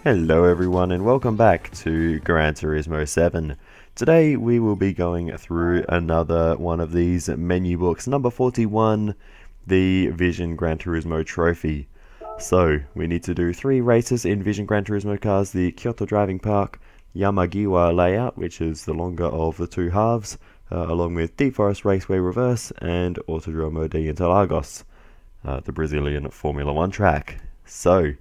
Hello everyone and welcome back to Gran Turismo 7. Today we will be going through another one of these menu books, number 41, the Vision Gran Turismo Trophy. So we need to do 3 races in Vision Gran Turismo cars, the Kyoto Driving Park Yamagiwa layout, which is the longer of the 2 halves, along with Deep Forest Raceway Reverse and Autodromo de Interlagos, the Brazilian Formula 1 track. So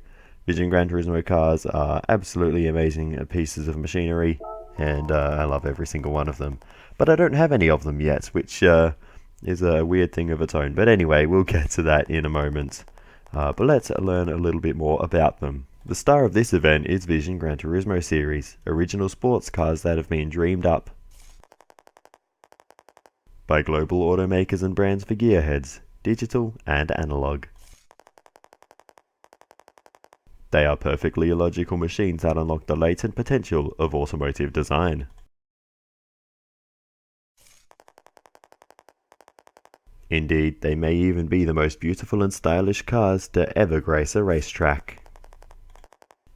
Vision Gran Turismo cars are absolutely amazing pieces of machinery, and I love every single one of them. But I don't have any of them yet, which is a weird thing of its own. But anyway, we'll get to that in a moment. But let's learn a little bit more about them. The star of this event is Vision Gran Turismo series, original sports cars that have been dreamed up by global automakers and brands for gearheads, digital and analog. They are perfectly illogical machines that unlock the latent potential of automotive design. Indeed, they may even be the most beautiful and stylish cars to ever grace a racetrack.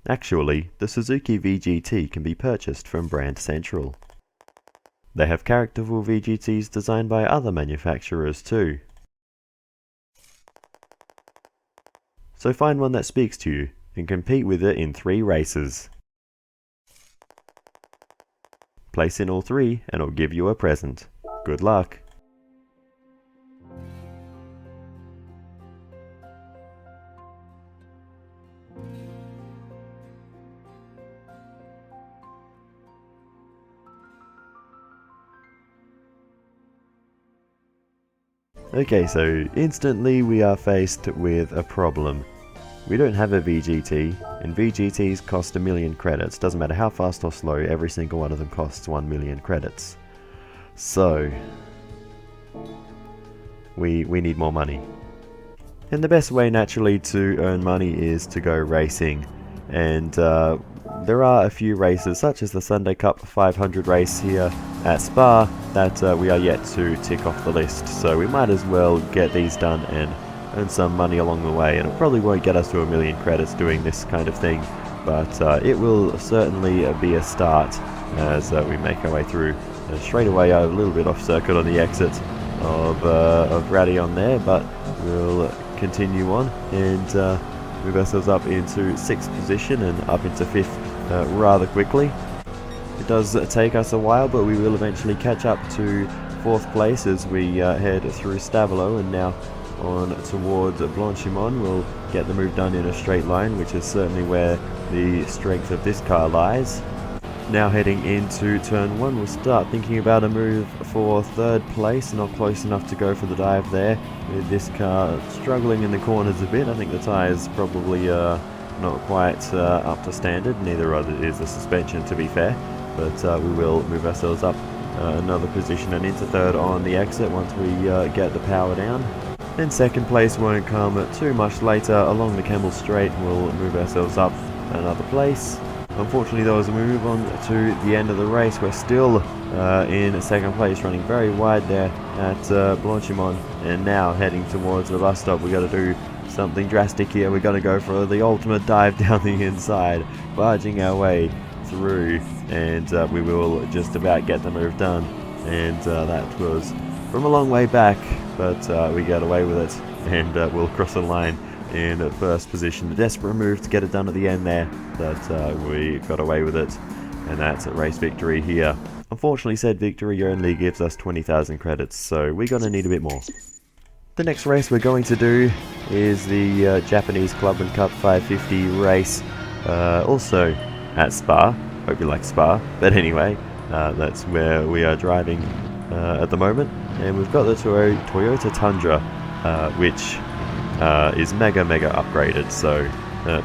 Actually, the Suzuki VGT can be purchased from Brand Central. They have characterful VGTs designed by other manufacturers too. So find one that speaks to you and compete with it in 3 races. Place in all 3 and it'll give you a present. Good luck! Okay, so instantly we are faced with a problem. We don't have a VGT, and VGTs cost 1,000,000 credits. Doesn't matter how fast or slow, every single one of them costs 1,000,000 credits. So, we need more money. And the best way naturally to earn money is to go racing. And there are a few races, such as the Sunday Cup 500 race here at Spa, that we are yet to tick off the list. So we might as well get these done and earn some money along the way. And it probably won't get us to 1,000,000 credits doing this kind of thing, but it will certainly be a start as we make our way through. Straight away, I'm a little bit off circuit on the exit of Radion there, but we'll continue on and move ourselves up into 6th position and up into 5th rather quickly. It does take us a while, but we will eventually catch up to 4th place as we head through Stavolo and now on towards Blanchimont. We'll get the move done in a straight line, which is certainly where the strength of this car lies. Now heading into turn 1, we'll start thinking about a move for 3rd place. Not close enough to go for the dive there, with this car struggling in the corners a bit. I think the tyres probably not quite up to standard, neither is the suspension, to be fair, but we will move ourselves up another position and into 3rd on the exit once we get the power down. And 2nd place won't come too much later. Along the Kemmel Straight we'll move ourselves up another place. Unfortunately though, as we move on to the end of the race, we're still in 2nd place, running very wide there at Blanchimont, and now heading towards the bus stop. We got to do something drastic here. We got to go for the ultimate dive down the inside, barging our way through, and we will just about get the move done. And that was from a long way back, but we got away with it, and we'll cross the line in 1st position. A desperate move to get it done at the end there, but we got away with it, and that's a race victory here. Unfortunately, said victory only gives us 20,000 credits, so we're going to need a bit more. The next race we're going to do is the Japanese Club and Cup 550 race, also at Spa. Hope you like Spa, but anyway, that's where we are driving at the moment, and we've got the Toyota Tundra, which is mega upgraded. So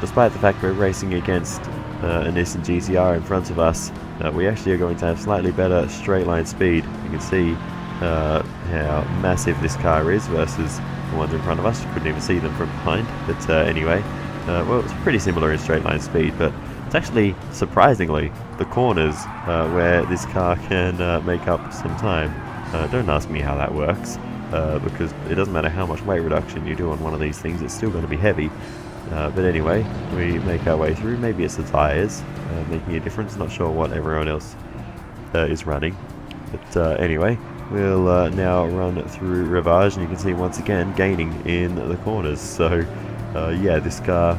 despite the fact we're racing against a Nissan GTR in front of us, we actually are going to have slightly better straight line speed. You can see how massive this car is versus the ones in front of us. You couldn't even see them from behind, but anyway, well, it's pretty similar in straight line speed, but it's actually surprisingly the corners where this car can make up some time. Don't ask me how that works, because it doesn't matter how much weight reduction you do on one of these things, it's still going to be heavy. But anyway, we make our way through. Maybe it's the tyres making a difference. Not sure what everyone else is running. But anyway, we'll now run through Rivage, and you can see once again gaining in the corners. So yeah, this car,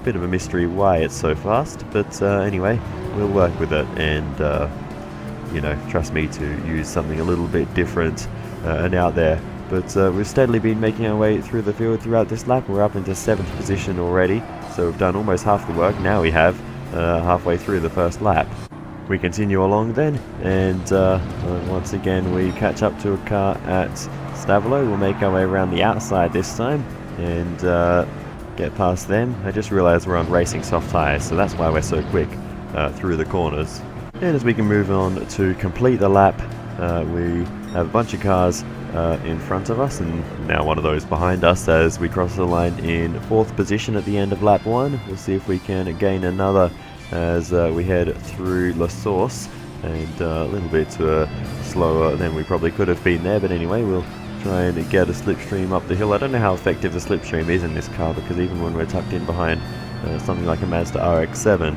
bit of a mystery why it's so fast. But anyway, we'll work with it, and you know, trust me to use something a little bit different and out there. But we've steadily been making our way through the field throughout this lap. We're up into 7th position already, so we've done almost half the work. Now we have halfway through the first lap. We continue along then, and once again we catch up to a car at Stavolo. We'll make our way around the outside this time and get past them. I just realised we're on racing soft tyres, so that's why we're so quick through the corners. And as we can move on to complete the lap, we have a bunch of cars in front of us, and now one of those behind us as we cross the line in 4th position at the end of lap 1. We'll see if we can gain another as we head through La Source, and a little bit slower than we probably could have been there, but anyway, we'll try and get a slipstream up the hill. I don't know how effective the slipstream is in this car, because even when we're tucked in behind something like a Mazda RX-7,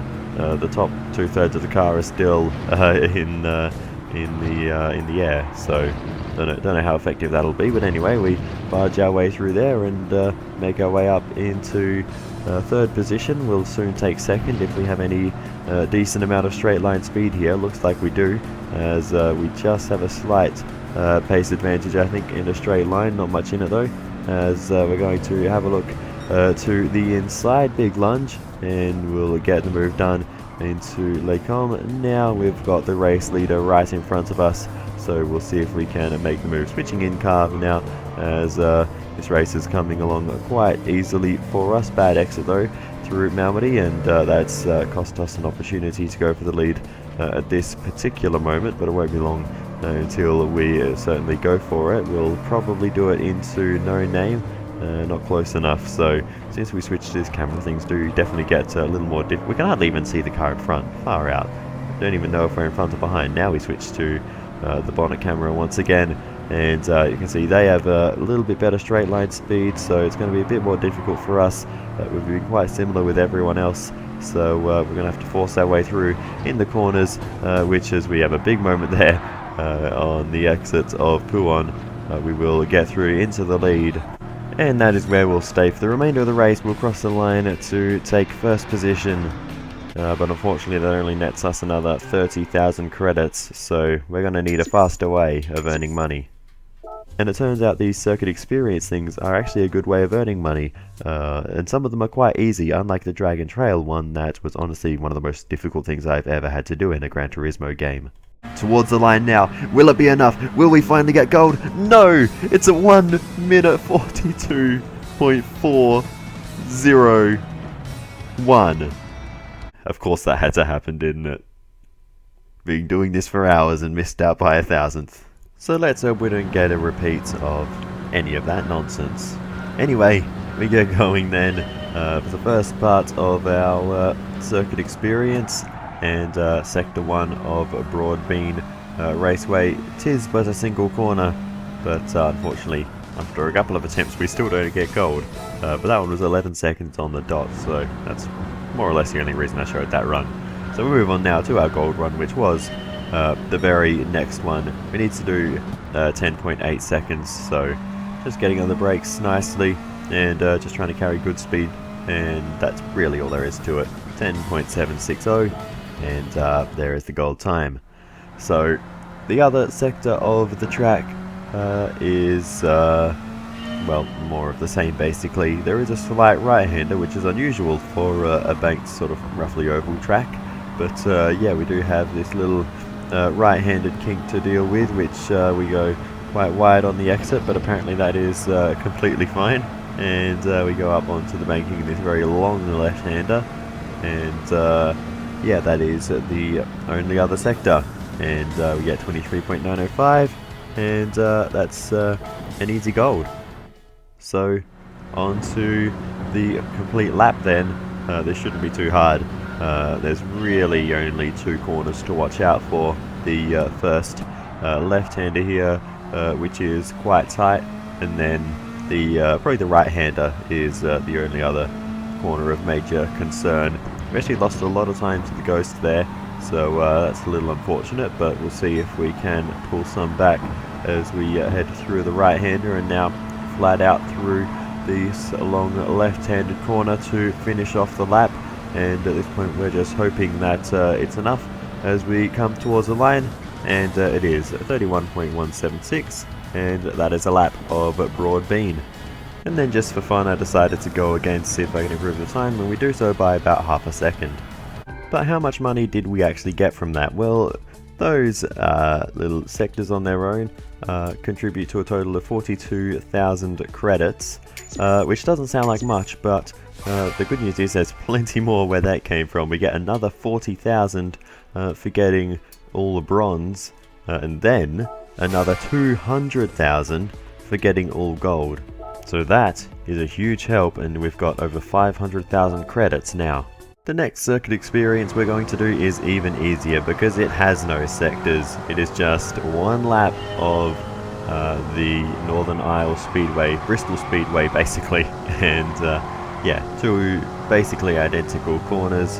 the top 2/3 of the car is still in the air, so don't know how effective that'll be. But anyway, we barge our way through there and make our way up into 3rd position. We'll soon take 2nd if we have any decent amount of straight line speed here. Looks like we do, as we just have a slight pace advantage, I think, in a straight line. Not much in it though, as we're going to have a look to the inside. Big lunge, and we'll get the move done into Lecom. Now we've got the race leader right in front of us, so we'll see if we can make the move. Switching in car now, as this race is coming along quite easily for us. Bad exit though through Malmedy, and that's cost us an opportunity to go for the lead at this particular moment, but it won't be long until we certainly go for it. We'll probably do it into no name. Not close enough, so since we switched to this camera, things do definitely get a little more difficult. We can hardly even see the car in front, far out. Don't even know if we're in front or behind. Now we switch to the bonnet camera once again, and you can see they have a little bit better straight line speed, so it's going to be a bit more difficult for us. We've been quite similar with everyone else, so we're going to have to force our way through in the corners, which is, we have a big moment there on the exit of Puon. We will get through into the lead, and that is where we'll stay for the remainder of the race. We'll cross the line to take 1st position, but unfortunately that only nets us another 30,000 credits, so we're going to need a faster way of earning money. And it turns out these circuit experience things are actually a good way of earning money, and some of them are quite easy, unlike the Dragon Trail one that was honestly one of the most difficult things I've ever had to do in a Gran Turismo game. Towards the line now. Will it be enough? Will we finally get gold? No! It's a 1 minute 42.401. Of course that had to happen, didn't it? Been doing this for hours and missed out by 1,000th. So let's hope we don't get a repeat of any of that nonsense. Anyway, we get going then for the first part of our circuit experience, and Sector 1 of Broadbean Raceway. Tis but a single corner, but unfortunately after a couple of attempts we still don't get gold, but that one was 11 seconds on the dot, so that's more or less the only reason I showed that run. So we move on now to our gold run, which was the very next one. We need to do 10.8 seconds, so just getting on the brakes nicely and just trying to carry good speed, and that's really all there is to it. 10.760, and there is the gold time. So the other sector of the track is well, more of the same basically. There is a slight right-hander, which is unusual for a banked sort of roughly oval track, but yeah, we do have this little right-handed kink to deal with, which we go quite wide on the exit, but apparently that is completely fine, and we go up onto the banking in this very long left-hander, and yeah, that is the only other sector, and we get 23.905, and that's an easy gold. So on to the complete lap then. This shouldn't be too hard. There's really only 2 corners to watch out for. The first left-hander here, which is quite tight, and then The probably the right-hander is the only other corner of major concern. We actually lost a lot of time to the ghost there, so that's a little unfortunate, but we'll see if we can pull some back as we head through the right-hander and now flat out through this long left-handed corner to finish off the lap. And at this point we're just hoping that it's enough as we come towards the line, and it is 31.176, and that is a lap of broad bean. And then just for fun I decided to go again to see if I can improve the time, and we do so by about half a second. But how much money did we actually get from that? Well, those little sectors on their own contribute to a total of 42,000 credits, which doesn't sound like much, but the good news is there's plenty more where that came from. We get another 40,000 for getting all the bronze, and then another 200,000 for getting all gold. So that is a huge help, and we've got over 500,000 credits now. The next circuit experience we're going to do is even easier because it has no sectors. It is just one lap of the Northern Isle Speedway, Bristol Speedway basically, and yeah, two basically identical corners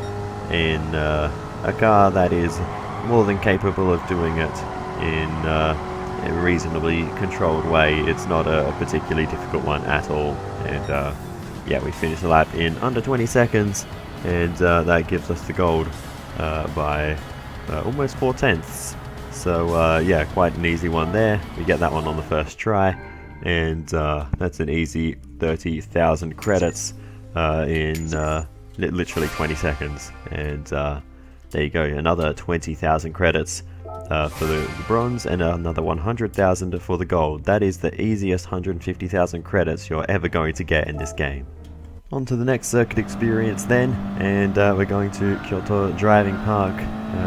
in a car that is more than capable of doing it in a reasonably controlled way. It's not a particularly difficult one at all, and yeah, we finished the lap in under 20 seconds, and that gives us the gold by almost 4/10. So yeah, quite an easy one there. We get that one on the first try, and that's an easy 30,000 credits in literally 20 seconds. And there you go, another 20,000 credits for the bronze, and another 100,000 for the gold. That is the easiest 150,000 credits you're ever going to get in this game. On to the next circuit experience then, and we're going to Kyoto Driving Park,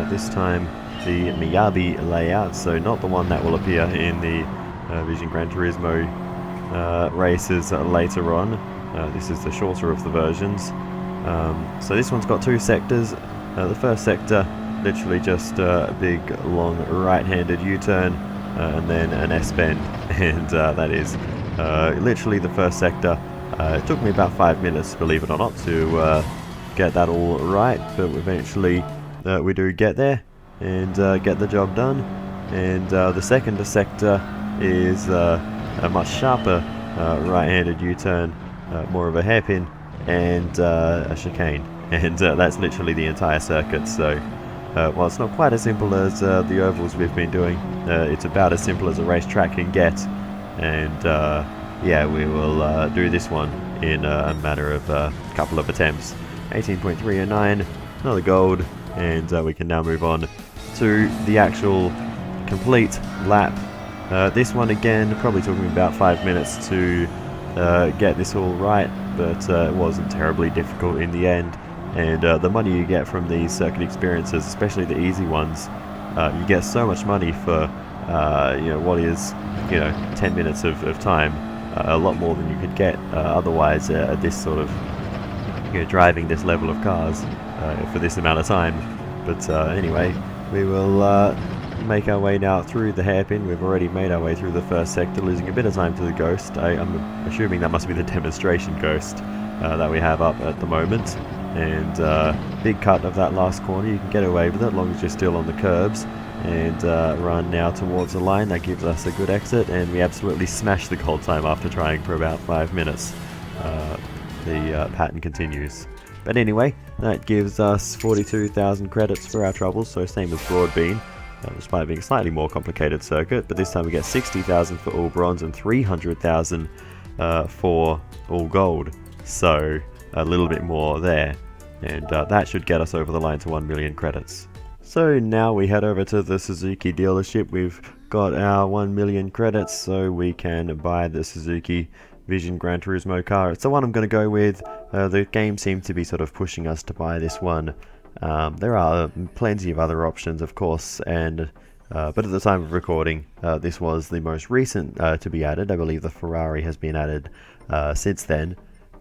this time the Miyabi layout, so not the one that will appear in the Vision Gran Turismo races later on. This is the shorter of the versions. So this one's got two sectors. The first sector, literally just a big long right-handed U-turn, and then an S-bend, and that is literally the first sector. It took me about 5 minutes, believe it or not, to get that all right, but eventually we do get there and get the job done. And the second sector is a much sharper right-handed U-turn, more of a hairpin, and a chicane, and that's literally the entire circuit. So while it's not quite as simple as the ovals we've been doing, it's about as simple as a racetrack can get, and yeah, we will do this one in a matter of a couple of attempts. 18.309, another gold, and we can now move on to the actual complete lap. This one again probably took me about 5 minutes to get this all right, but it wasn't terribly difficult in the end. And the money you get from these circuit experiences, especially the easy ones, you get so much money for you know, what is, you know, 10 minutes of time. A lot more than you could get otherwise at this sort of, you know, driving this level of cars for this amount of time. But anyway, we will make our way now through the hairpin. We've already made our way through the first sector, losing a bit of time to the ghost. I'm assuming that must be the demonstration ghost that we have up at the moment. And big cut of that last corner. You can get away with it as long as you're still on the curbs. And run now towards the line. That gives us a good exit, and we absolutely smashed the gold time after trying for about 5 minutes. The pattern continues. But anyway, that gives us 42,000 credits for our troubles, so same as Broadbean, despite being a slightly more complicated circuit, but this time we get 60,000 for all bronze and 300,000 for all gold, so a little bit more there, and that should get us over the line to 1 million credits. So now we head over to the Suzuki dealership. We've got our 1 million credits, so we can buy the Suzuki Vision Gran Turismo car. It's the one I'm going to go with. The game seemed to be sort of pushing us to buy this one. There are plenty of other options, of course, and but at the time of recording, this was the most recent to be added. I believe the Ferrari has been added since then.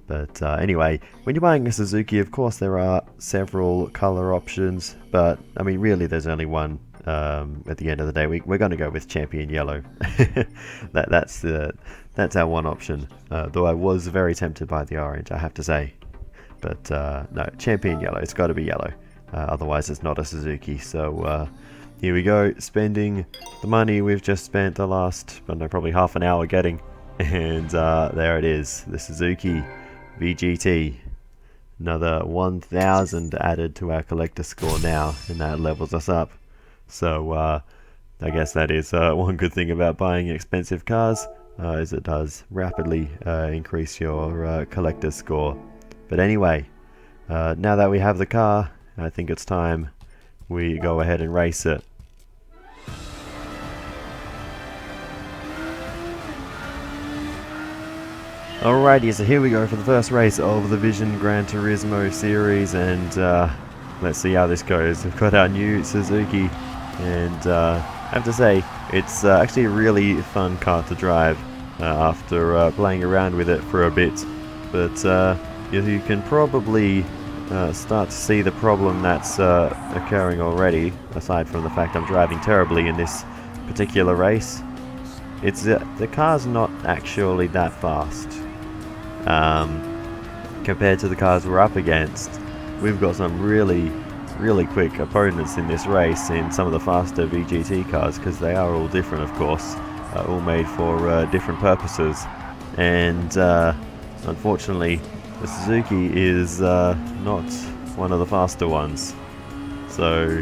But anyway, when you're buying a Suzuki, of course there are several color options, but I mean really there's only one at the end of the day, we're going to go with champion yellow. That's our one option. Though I was very tempted by the orange, I have to say. But no, champion yellow. It's got to be yellow. Otherwise, it's not a Suzuki. So here we go, spending the money we've just spent the last, I don't know, probably half an hour getting. And there it is, the Suzuki VGT. Another 1,000 added to our collector score now, and that levels us up. So I guess that is one good thing about buying expensive cars, is it does rapidly increase your collector score. But anyway, now that we have the car, I think it's time we go ahead and race it. Alrighty, so here we go for the first race of the Vision Gran Turismo series, and let's see how this goes. We've got our new Suzuki, and I have to say, it's actually a really fun car to drive after playing around with it for a bit. But you can probably start to see the problem that's occurring already, aside from the fact I'm driving terribly in this particular race. It's the car's not actually that fast. Compared to the cars we're up against. We've got some really quick opponents in this race in some of the faster VGT cars, because they are all different, of course, all made for different purposes. And unfortunately, the Suzuki is not one of the faster ones. So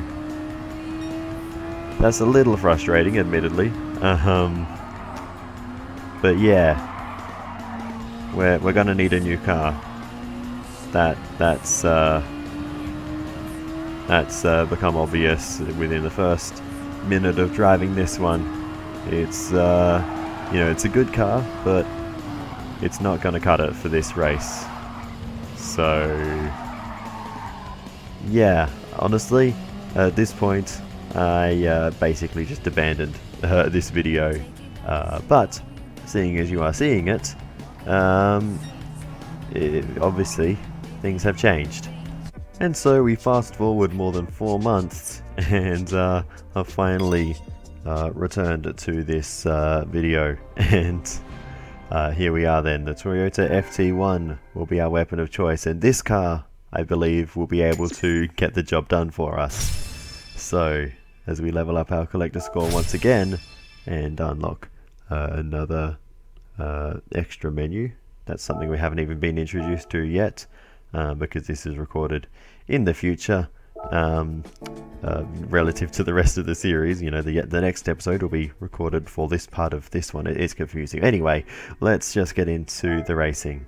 that's a little frustrating, admittedly. But yeah, we're gonna need a new car. That's become obvious within the first minute of driving this one. It's it's a good car, but it's not gonna cut it for this race. So yeah, honestly, at this point, I basically just abandoned this video. But seeing as you are seeing it, obviously things have changed. And so we fast forward more than 4 months, and I've finally returned to this video, and here we are then. The Toyota FT1 will be our weapon of choice, and this car, I believe, will be able to get the job done for us. So as we level up our collector score once again and unlock another extra menu. That's something we haven't even been introduced to yet, because this is recorded in the future, relative to the rest of the series. You know, the next episode will be recorded before this part of this one. It is confusing. Anyway, let's just get into the racing.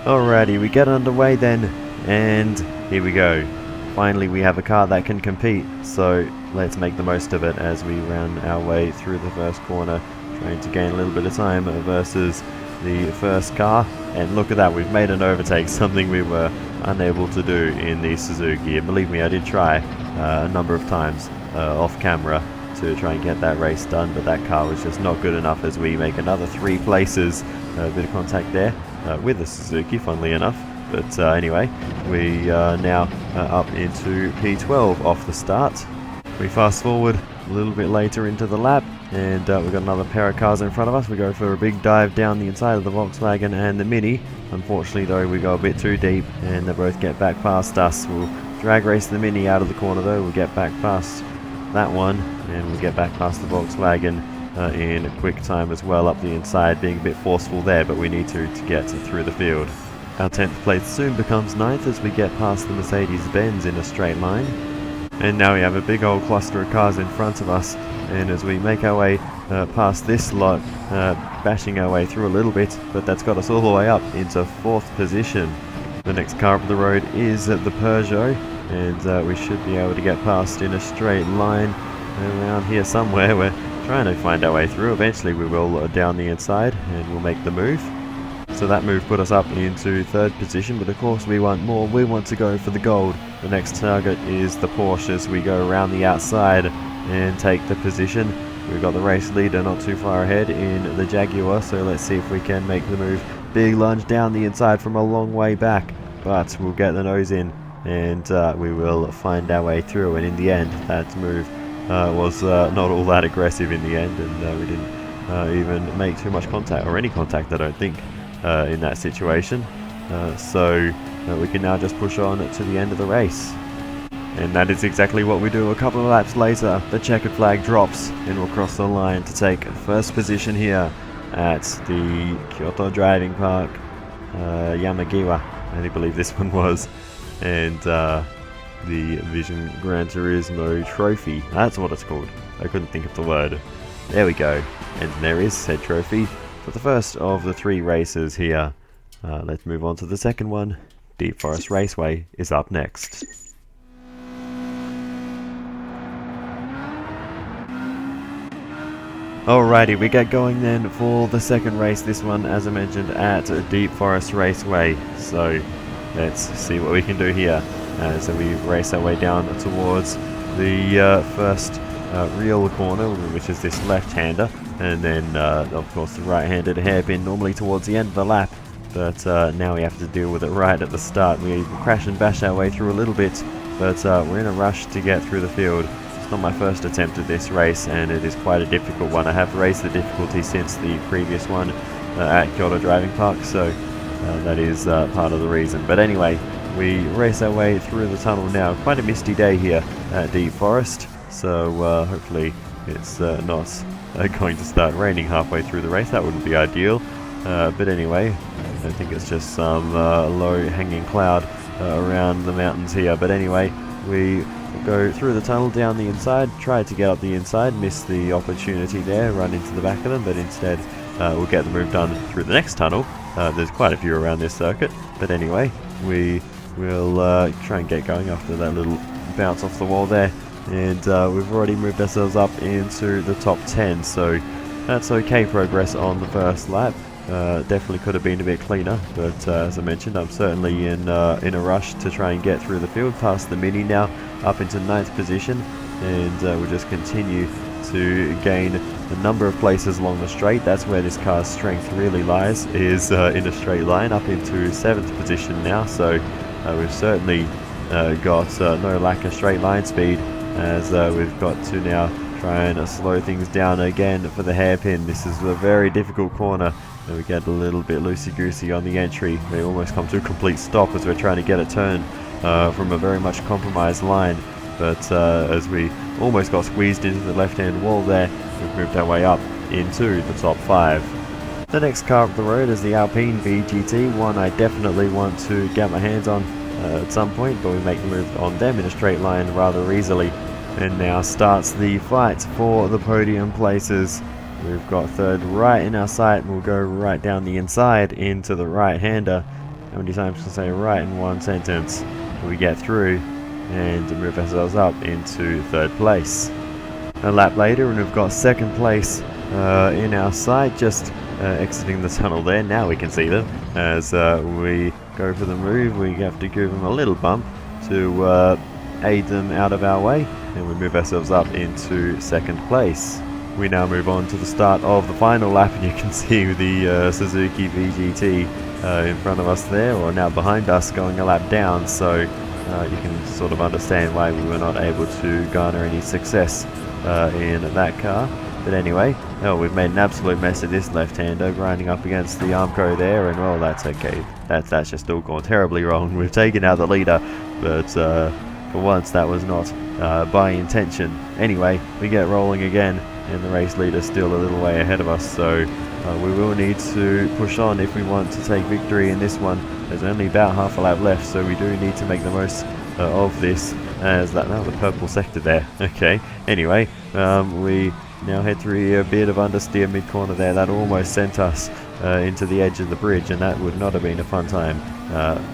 Alrighty, we get underway then, and here we go. Finally, we have a car that can compete, so let's make the most of it as we run our way through the first corner, trying to gain a little bit of time versus the first car. And look at that, we've made an overtake, something we were unable to do in the Suzuki. And believe me, I did try a number of times off camera to try and get that race done, but that car was just not good enough as we make another 3 places. A bit of contact there with the Suzuki, funnily enough. But anyway, we are now up into P12 off the start. We fast forward a little bit later into the lap, and we've got another pair of cars in front of us. We go for a big dive down the inside of the Volkswagen and the Mini. Unfortunately though, we go a bit too deep and they both get back past us. We'll drag race the Mini out of the corner though. We'll get back past that one, and we'll get back past the Volkswagen in a quick time as well up the inside, being a bit forceful there, but we need to get through the field. Our 10th place soon becomes 9th as we get past the Mercedes-Benz in a straight line. And now we have a big old cluster of cars in front of us, and as we make our way past this lot, bashing our way through a little bit, but that's got us all the way up into 4th position. The next car up the road is the Peugeot, and we should be able to get past in a straight line around here somewhere. We're trying to find our way through. Eventually we will down the inside and we'll make the move. So that move put us up into 3rd position, but of course we want more. We want to go for the gold. The next target is the Porsche as we go around the outside and take the position. We've got the race leader not too far ahead in the Jaguar, so let's see if we can make the move. Big lunge down the inside from a long way back. but we'll get the nose in, and we will find our way through. And in the end, that move was not all that aggressive in the end, and we didn't even make too much contact, or any contact, I don't think, in that situation. So we can now just push on to the end of the race. And that is exactly what we do. A couple of laps later, the checkered flag drops, and we'll cross the line to take first position here at the Kyoto Driving Park, Yamagiwa, I believe this one was, and the Vision Gran Turismo trophy. That's what it's called. I couldn't think of the word. There we go. And there is said trophy for the first of the 3 races here. Let's move on to the second one. Deep Forest Raceway is up next. Alrighty, we get going then for the second race, this one as I mentioned at Deep Forest Raceway. So let's see what we can do here as we race our way down towards the first real corner, which is this left-hander, and then of course the right-handed hairpin normally towards the end of the lap, but now we have to deal with it right at the start. We crash and bash our way through a little bit, but we're in a rush to get through the field. It's not my first attempt at this race, and it is quite a difficult one. I have raised the difficulty since the previous one at Kyoto Driving Park, so that is part of the reason. But anyway, we race our way through the tunnel now. Quite a misty day here at Deep Forest, so hopefully it's not going to start raining halfway through the race. That wouldn't be ideal, but anyway, I think it's just some low hanging cloud around the mountains here. But anyway, we go through the tunnel down the inside, try to get up the inside, miss the opportunity there, run into the back of them, but instead we'll get the move done through the next tunnel. There's quite a few around this circuit, but anyway, we will try and get going after that little bounce off the wall there, and we've already moved ourselves up into the top 10, so that's okay progress on the first lap. Definitely could have been a bit cleaner, but as I mentioned, I'm certainly in a rush to try and get through the field, past the Mini now, up into 9th position, and we'll just continue to gain a number of places along the straight. That's where this car's strength really lies, is in a straight line up into 7th position now, so we've certainly got no lack of straight line speed, as we've got to now try and slow things down again for the hairpin. This is a very difficult corner, and we get a little bit loosey-goosey on the entry. They almost come to a complete stop as we're trying to get a turn from a very much compromised line, but as we almost got squeezed into the left-hand wall there, we've moved our way up into the top 5. The next car up the road is the Alpine VGT, one I definitely want to get my hands on at some point, but we make the move on them in a straight line rather easily. And now starts the fight for the podium places. We've got third right in our sight, and we'll go right down the inside into the right-hander. How many times can I say right in one sentence? We get through and move ourselves up into 3rd place. A lap later, and we've got 2nd place in our sight, just exiting the tunnel there. Now we can see them as we go for the move. We have to give them a little bump to aid them out of our way, and we move ourselves up into 2nd place. We now move on to the start of the final lap, and you can see the Suzuki VGT in front of us there, or now behind us, going a lap down, so you can sort of understand why we were not able to garner any success in that car. But anyway, we've made an absolute mess of this left-hander, grinding up against the Armco there, and well, that's okay. That's just all gone terribly wrong. We've taken out the leader, but for once that was not by intention. Anyway, we get rolling again, and the race leader still a little way ahead of us, so we will need to push on if we want to take victory in this one. There's only about half a lap left, so we do need to make the most of this, as that the purple sector there. Okay, anyway, we now head through a bit of understeer mid-corner there. That almost sent us into the edge of the bridge, and that would not have been a fun time,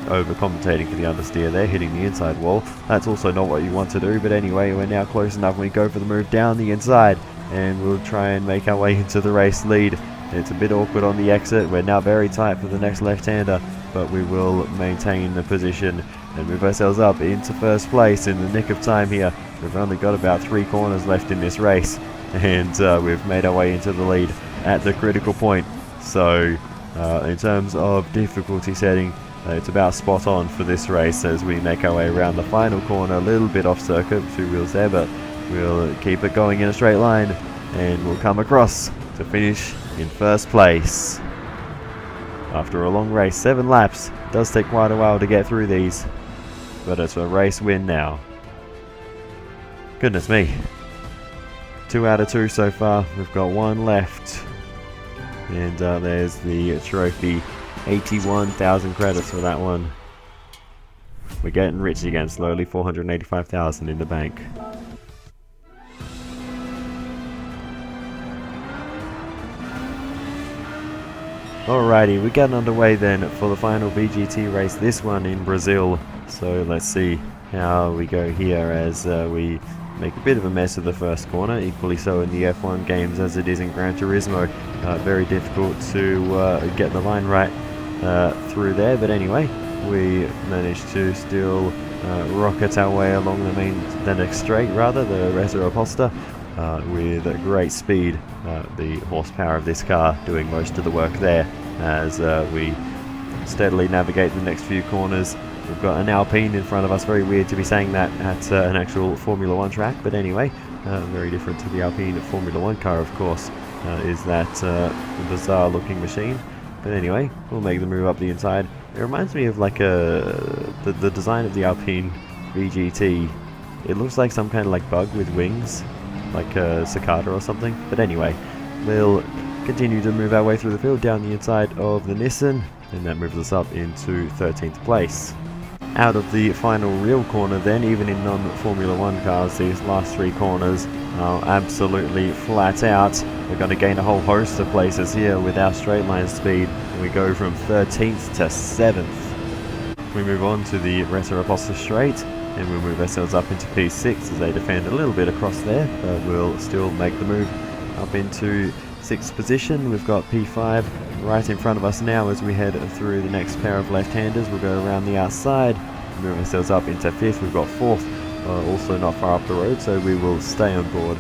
overcompensating for the understeer there, hitting the inside wall. That's also not what you want to do, but anyway, we're now close enough. We go for the move down the inside, and we'll try and make our way into the race lead. It's a bit awkward on the exit. We're now very tight for the next left-hander, but we will maintain the position and move ourselves up into 1st place in the nick of time here. We've only got about 3 corners left in this race, and we've made our way into the lead at the critical point. So In terms of difficulty setting, it's about spot on for this race as we make our way around the final corner, a little bit off circuit, 2 wheels there, but we'll keep it going in a straight line and we'll come across to finish in first place. After a long race, 7 laps, it does take quite a while to get through these, but it's a race win now. Goodness me. 2 out of 2 so far, we've got 1 left. And there's the trophy, 81,000 credits for that one. We're getting rich again slowly, 485,000 in the bank. Alrighty, we're getting underway then for the final VGT race, this one in Brazil. So let's see how we go here as we make a bit of a mess of the first corner, equally so in the F1 games as it is in Gran Turismo. Very difficult to get the line right through there, but anyway, we managed to still rocket our way along the next straight, rather, the Reso Aposta, with great speed. The horsepower of this car doing most of the work there as we steadily navigate the next few corners. We've got an Alpine in front of us. Very weird to be saying that at an actual Formula 1 track, but anyway, very different to the Alpine Formula 1 car, of course, is that bizarre looking machine. But anyway, we'll make the move up the inside. It reminds me of like the design of the Alpine VGT. It looks like some kind of like bug with wings, like a cicada or something. But anyway, we'll continue to move our way through the field down the inside of the Nissan, and that moves us up into 13th place. Out of the final real corner then, even in non-Formula 1 cars, these last 3 corners are absolutely flat out. We're going to gain a whole host of places here with our straight line speed, and we go from 13th to 7th. We move on to the Reso Aposta straight, and we'll move ourselves up into P6 as they defend a little bit across there, but we'll still make the move up into 6th position. We've got P5 right in front of us now as we head through the next pair of left-handers. We'll go around the outside, move ourselves up into 5th. We've got 4th, also not far up the road, so we will stay on board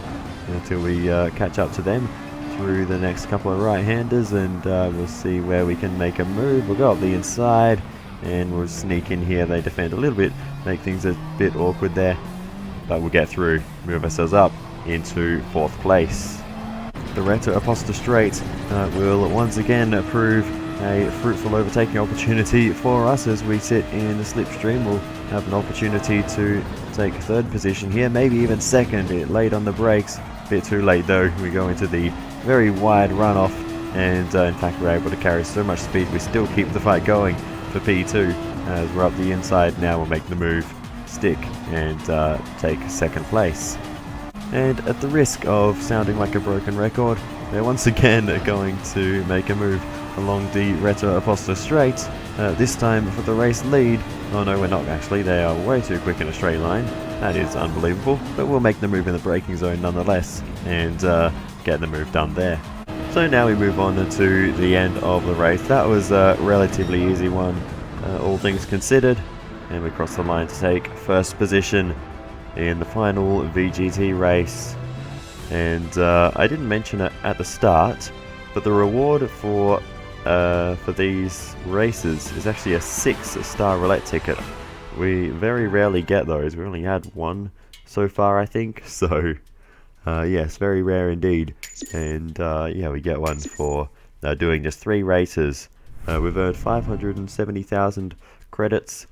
until we catch up to them through the next couple of right-handers, and we'll see where we can make a move. We'll go up the inside and we'll sneak in here. They defend a little bit, make things a bit awkward there, but we'll get through, move ourselves up into 4th place. The Reso Aposta straight will once again prove a fruitful overtaking opportunity for us as we sit in the slipstream. We'll have an opportunity to take 3rd position here, maybe even 2nd. Bit late on the brakes, a bit too late though. We go into the very wide runoff, and in fact we're able to carry so much speed we still keep the fight going for P2. As we're up the inside now, we'll make the move, stick, and take 2nd place. And at the risk of sounding like a broken record, they're once again going to make a move along the Reso Aposta straight, this time for the race lead. Oh no, we're not actually, they are way too quick in a straight line. That is unbelievable, but we'll make the move in the braking zone nonetheless, and get the move done there. So now we move on to the end of the race. That was a relatively easy one, all things considered, and we cross the line to take 1st position in the final VGT race. And I didn't mention it at the start, but the reward for these races is actually a 6-star roulette ticket. We very rarely get those. We only had 1 so far, I think, so yes, very rare indeed. And yeah, we get one for doing just 3 races. We've earned 570,000 credits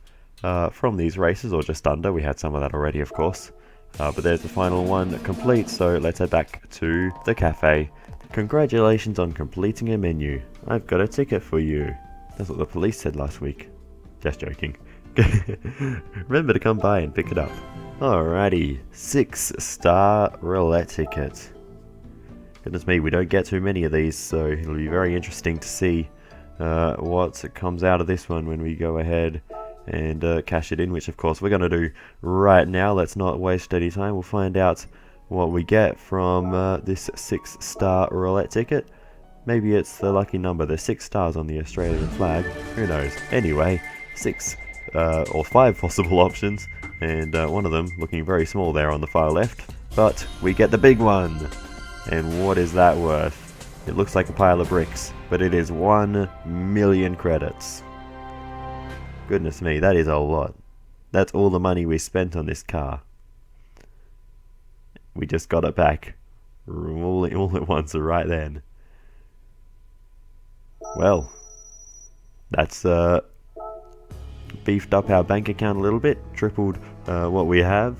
from these races, or just under. We had some of that already, of course, but there's the final one complete, so let's head back to the cafe. Congratulations on completing a menu. I've got a ticket for you. That's what the police said last week. Just joking. Remember to come by and pick it up. Alrighty, 6-star roulette ticket. Goodness me, we don't get too many of these, so it'll be very interesting to see what comes out of this one when we go ahead and cash it in, which of course we're going to do right now. Let's not waste any time. We'll find out what we get from this 6-star roulette ticket. Maybe it's the lucky number. There's 6 stars on the Australian flag. Who knows? Anyway, 6 or 5 possible options, and one of them looking very small there on the far left. But we get the big one. And what is that worth? It looks like a pile of bricks, but it is 1 million credits. Goodness me, that is a lot. That's all the money we spent on this car. We just got it back all at once right then. Well, that's beefed up our bank account a little bit, tripled what we have,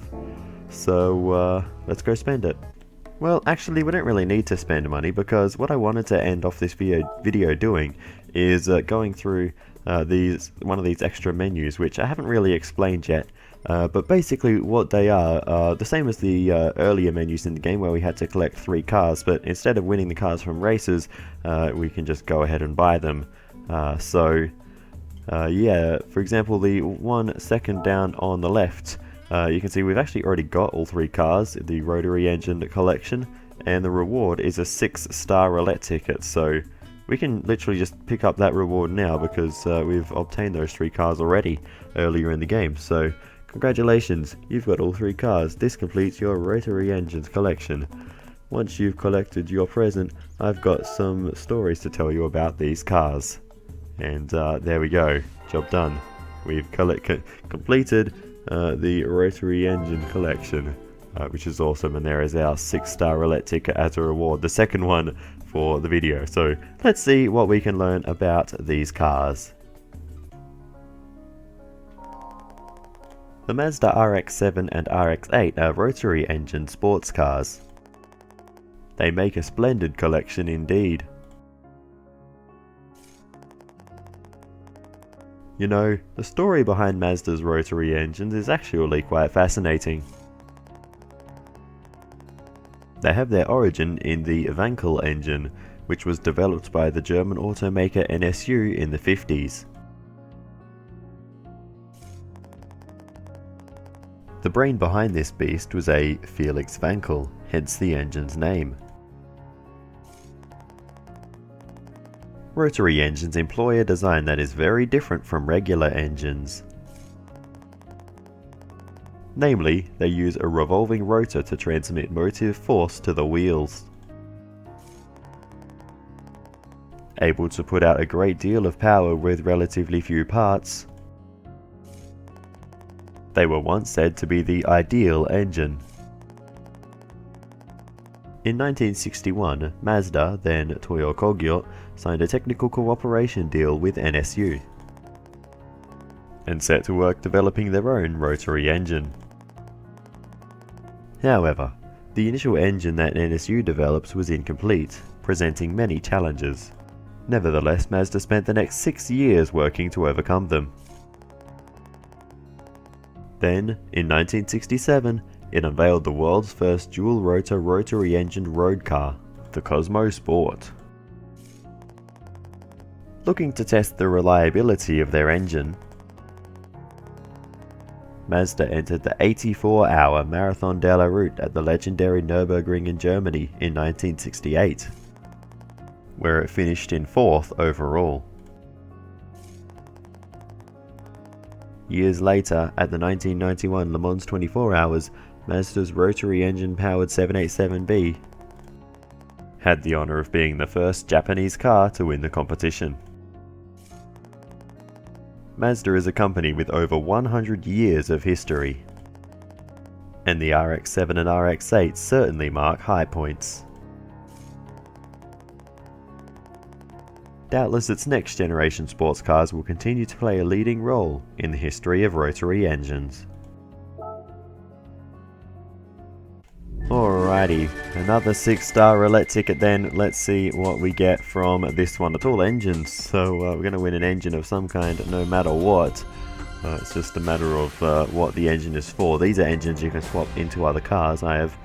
so let's go spend it. Well, actually we don't really need to spend money, because what I wanted to end off this video doing is going through one of these extra menus, which I haven't really explained yet. But basically what they are the same as the earlier menus in the game, where we had to collect 3 cars, but instead of winning the cars from races, we can just go ahead and buy them. Yeah, for example, the 1 second down on the left, you can see we've actually already got all 3 cars, the rotary engine collection, and the reward is a 6-star roulette ticket, so we can literally just pick up that reward now, because we've obtained those 3 cars already earlier in the game. So congratulations, you've got all 3 cars. This completes your rotary engines collection. Once you've collected your present, I've got some stories to tell you about these cars. And there we go, job done. We've completed the rotary engine collection, which is awesome, and there is our 6-star roulette ticket as a reward, the second one for the video. So let's see what we can learn about these cars. The Mazda RX-7 and RX-8 are rotary engine sports cars. They make a splendid collection indeed. You know, the story behind Mazda's rotary engines is actually quite fascinating. They have their origin in the Wankel engine, which was developed by the German automaker NSU in the 50s. The brain behind this beast was a Felix Wankel, hence the engine's name. Rotary engines employ a design that is very different from regular engines. Namely, they use a revolving rotor to transmit motive force to the wheels. Able to put out a great deal of power with relatively few parts, they were once said to be the ideal engine. In 1961, Mazda, then Toyo Kogyo, signed a technical cooperation deal with NSU and set to work developing their own rotary engine. However, the initial engine that NSU developed was incomplete, presenting many challenges. Nevertheless, Mazda spent the next 6 years working to overcome them. Then, in 1967, it unveiled the world's first dual-rotor rotary-engined road car, the Cosmo Sport. Looking to test the reliability of their engine, Mazda entered the 84-hour Marathon de la Route at the legendary Nürburgring in Germany in 1968, where it finished in 4th overall. Years later, at the 1991 Le Mans 24 Hours, Mazda's rotary engine-powered 787B had the honor of being the first Japanese car to win the competition. Mazda is a company with over 100 years of history, and the RX-7 and RX-8 certainly mark high points. Doubtless its next generation sports cars will continue to play a leading role in the history of rotary engines. Alrighty, another 6-star roulette ticket then. Let's see what we get from this one. It's all engines, so we're going to win an engine of some kind no matter what. It's just a matter of what the engine is for. These are engines you can swap into other cars. I have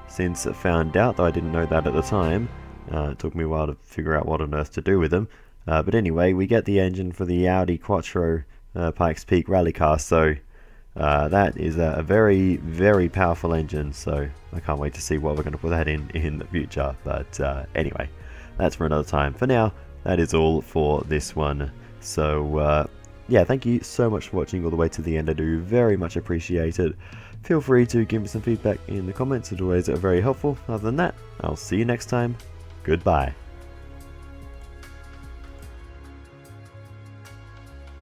since found out, though I didn't know that at the time. It took me a while to figure out what on earth to do with them. But anyway, we get the engine for the Audi Quattro Pikes Peak rally car, so that is a very, very powerful engine, so I can't wait to see what we're going to put that in the future. But anyway, that's for another time. For now, that is all for this one. So yeah, thank you so much for watching all the way to the end. I do very much appreciate it. Feel free to give me some feedback in the comments. It's always very helpful. Other than that, I'll see you next time. Goodbye.